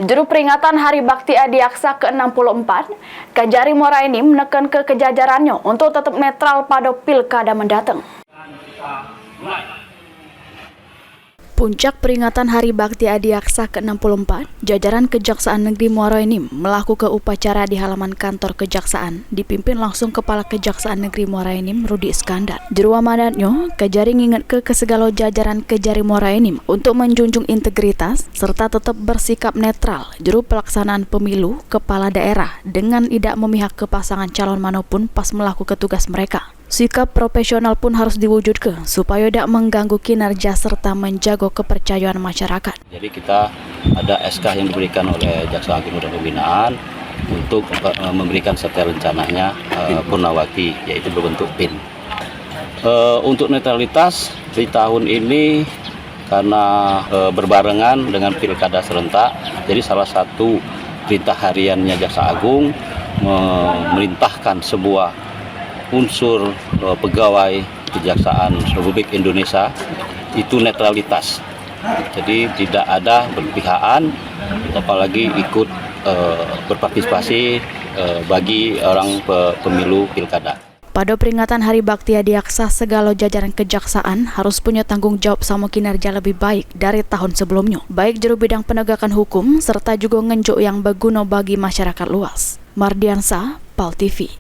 Juru peringatan Hari Bakti Adiaksa ke-64, Kajari Moraini menekan ke kejajarannya untuk tetap netral pada pilkada mendatang. Puncak peringatan Hari Bakti Adiaksa ke-64, jajaran Kejaksaan Negeri Muaro Enim melakukan upacara di halaman kantor Kejaksaan, dipimpin langsung Kepala Kejaksaan Negeri Muaro Enim, Rudi Iskandar. Juru amanatnya, Kajari nginget ke segala jajaran Kajari Muaro Enim untuk menjunjung integritas serta tetap bersikap netral juru pelaksanaan pemilu kepala daerah dengan tidak memihak ke pasangan calon manapun pas melakukan tugas mereka. Sikap profesional pun harus diwujudkan supaya tidak mengganggu kinerja serta menjaga kepercayaan masyarakat. Jadi kita ada SK yang diberikan oleh Jaksa Agung dan Pembinaan untuk memberikan setel rencananya Purnawati, yaitu berbentuk PIN. Untuk netralitas di tahun ini karena berbarengan dengan pilkada serentak, jadi salah satu perintah hariannya Jaksa Agung memerintahkan sebuah unsur pegawai Kejaksaan Republik Indonesia itu netralitas. Jadi tidak ada berpihakan, apalagi ikut berpartisipasi bagi orang pemilu pilkada. Pada peringatan Hari Bakti Adiaksa, segala jajaran kejaksaan harus punya tanggung jawab sama kinerja lebih baik dari tahun sebelumnya, baik juru bidang penegakan hukum serta juga ngenjuk yang berguna bagi masyarakat luas. Mardiansa, PAL TV.